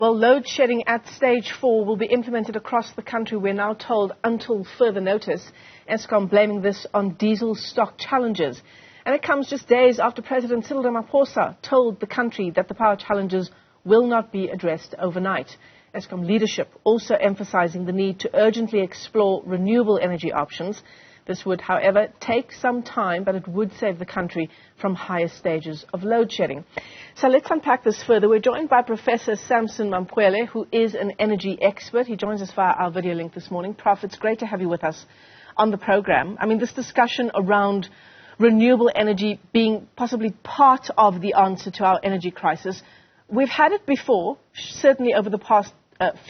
Well, load shedding at stage 4 will be implemented across the country, we're now told, until further notice. Eskom blaming this on diesel stock challenges. And it comes just days after President Cyril Ramaphosa told the country that the power challenges will not be addressed overnight. Eskom leadership also emphasizing the need to urgently explore renewable energy options. This would, however, take some time, but it would save the country from higher stages of load shedding. So let's unpack this further. We're joined by Professor Sampson Mamphweli, who is an energy expert. He joins us via our video link this morning. Prof, it's great to have you with us on the program. I mean, this discussion around renewable energy being possibly part of the answer to our energy crisis, we've had it before, certainly over the past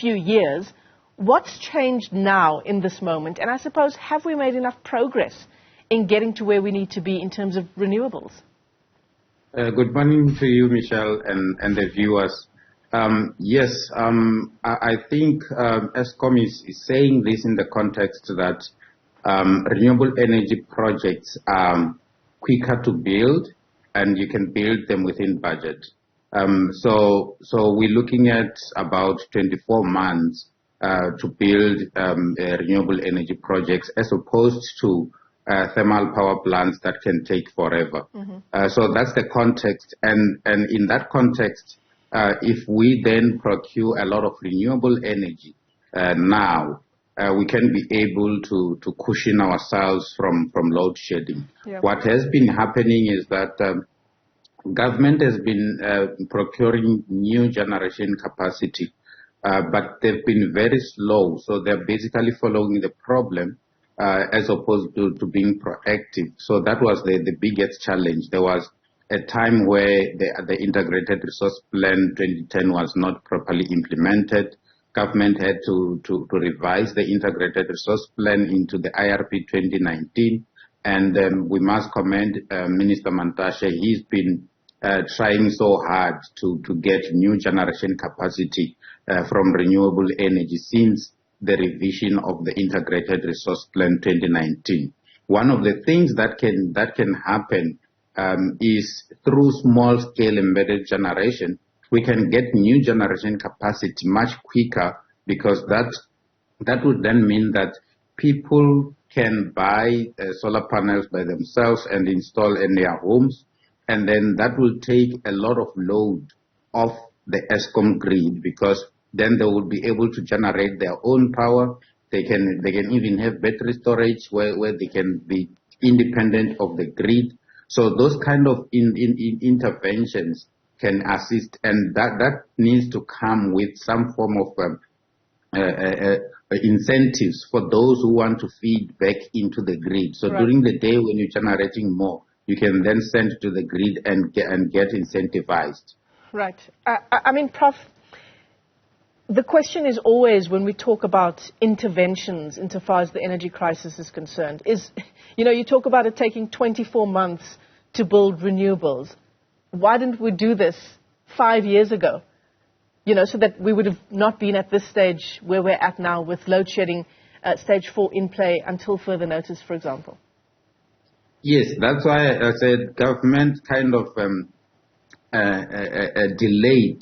few years. What's changed now in this moment? And I suppose, have we made enough progress in getting to where we need to be in terms of renewables? Good morning to you, Michelle, and the viewers. Yes, I think Eskom is saying this in the context that renewable energy projects are quicker to build, and you can build them within budget. So we're looking at about 24 months to build renewable energy projects, as opposed to thermal power plants that can take forever. So that's the context, and in that context, if we then procure a lot of renewable energy now, we can be able to cushion ourselves from load shedding. Yep. What has been happening is that government has been procuring new generation capacity, but they've been very slow. So they're basically following the problem as opposed to being proactive. So that was the biggest challenge. There was a time where the Integrated Resource Plan 2010 was not properly implemented. Government had to revise the Integrated Resource Plan into the IRP 2019. And we must commend Minister Mantashe. He's been trying so hard to get new generation capacity from renewable energy since the revision of the Integrated Resource Plan 2019. One of the things that can happen is through small-scale embedded generation, we can get new generation capacity much quicker, because that would then mean that people can buy solar panels by themselves and install in their homes, and then that will take a lot of load off the Eskom grid, because then they will be able to generate their own power. They can even have battery storage where they can be independent of the grid. So those kind of interventions can assist, and that needs to come with some form of incentives for those who want to feed back into the grid. So during the day when you're generating more, you can then send to the grid and get incentivized. Right. I mean, Prof, the question is always, when we talk about interventions insofar as the energy crisis is concerned, is, you talk about it taking 24 months to build renewables. Why didn't we do this 5 years ago? So that we would have not been at this stage where we're at now with load shedding stage 4 in play until further notice, for example. Yes, that's why I said government kind of delayed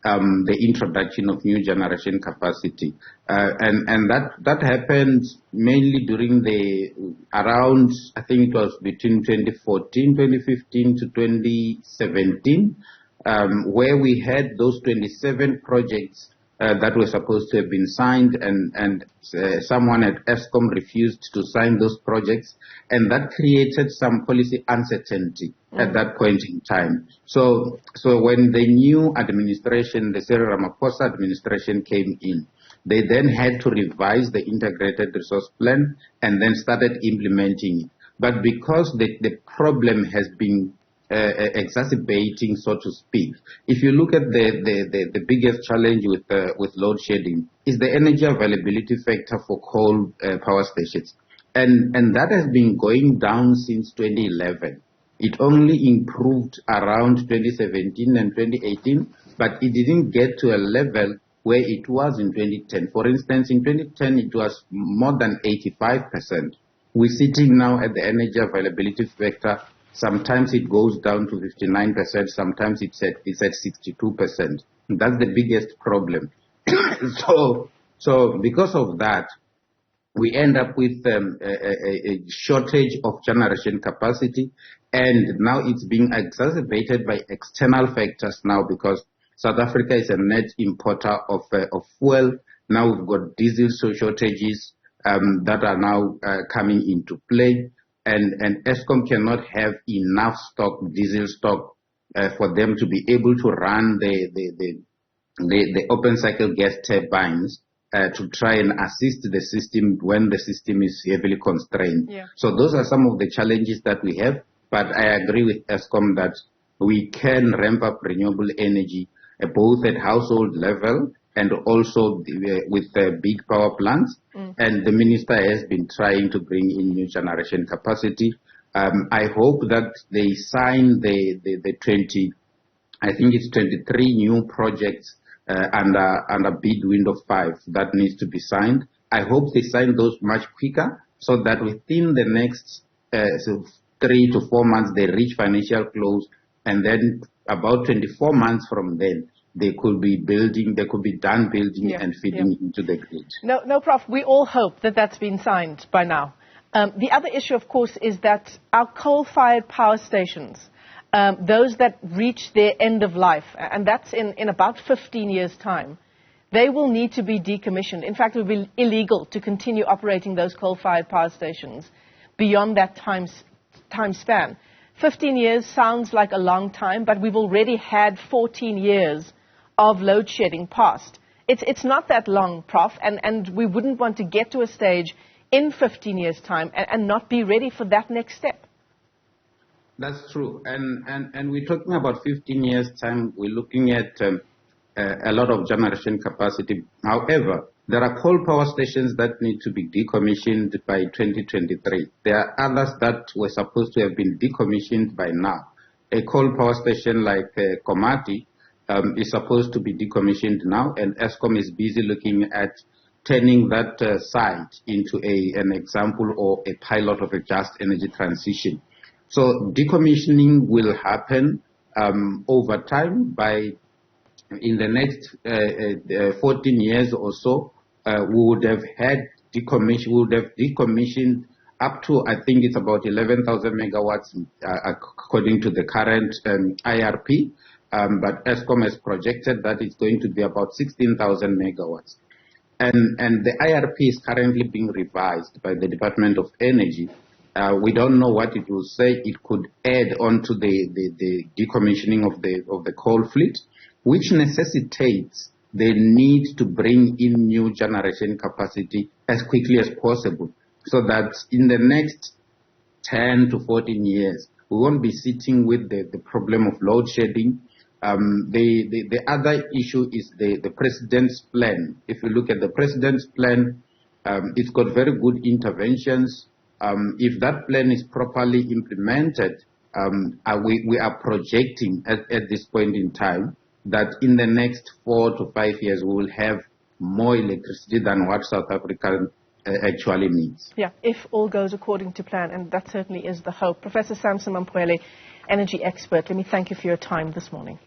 the introduction of new generation capacity, and that happened mainly during around, I think it was between 2014, 2015 to 2017, where we had those 27 projects that were supposed to have been signed, and someone at Eskom refused to sign those projects, and that created some policy uncertainty at that point in time. So when the new administration, the Cyril Ramaphosa administration, came in, they then had to revise the Integrated Resource Plan and then started implementing it. But because the problem has been exacerbating, so to speak. If you look at the biggest challenge with load shedding is the energy availability factor for coal power stations, and that has been going down since 2011. It only improved around 2017 and 2018, but it didn't get to a level where it was in 2010. For instance, in 2010 it was more than 85%. We're sitting now at the energy availability factor. Sometimes it goes down to 59%, sometimes it's at 62%. That's the biggest problem. So because of that, we end up with a shortage of generation capacity, and now it's being exacerbated by external factors now, because South Africa is a net importer of fuel. Now we've got diesel shortages that are now coming into play, and Eskom cannot have enough diesel stock for them to be able to run the open cycle gas turbines to try and assist the system when the system is heavily constrained. Yeah. So those are some of the challenges that we have, but I agree with Eskom that we can ramp up renewable energy both at household level and also with big power plants. And the minister has been trying to bring in new generation capacity. I hope that they sign the 23 new projects under bid window 5 that needs to be signed. I hope they sign those much quicker, so that within the next 3 to 4 months they reach financial close, and then about 24 months from then they could be done building and feeding into the grid. No, Prof, we all hope that that's been signed by now. The other issue, of course, is that our coal-fired power stations, those that reach their end of life, and that's in about 15 years' time, they will need to be decommissioned. In fact, it will be illegal to continue operating those coal-fired power stations beyond that time span. 15 years sounds like a long time, but we've already had 14 years of load shedding past. It's not that long, Prof, and we wouldn't want to get to a stage in 15 years' time and not be ready for that next step. That's true. And we're talking about 15 years' time. We're looking at a lot of generation capacity. However, there are coal power stations that need to be decommissioned by 2023. There are others that were supposed to have been decommissioned by now. A coal power station like Komati is supposed to be decommissioned now, and Eskom is busy looking at turning that site into an example or a pilot of a just energy transition. So decommissioning will happen over time. In the next 14 years or so, we would have decommissioned up to, I think it's about 11,000 megawatts according to the current IRP. But Eskom has projected that it's going to be about 16,000 megawatts. And the IRP is currently being revised by the Department of Energy. We don't know what it will say. It could add on to the decommissioning of the coal fleet, which necessitates the need to bring in new generation capacity as quickly as possible, so that in the next 10 to 14 years, we won't be sitting with the problem of load shedding. The other issue is the President's plan. If you look at the President's plan, it's got very good interventions. If that plan is properly implemented, we are projecting at this point in time that in the next 4 to 5 years we will have more electricity than what South Africa actually needs. Yeah, if all goes according to plan, and that certainly is the hope. Professor Sampson Mamphweli, energy expert, let me thank you for your time this morning.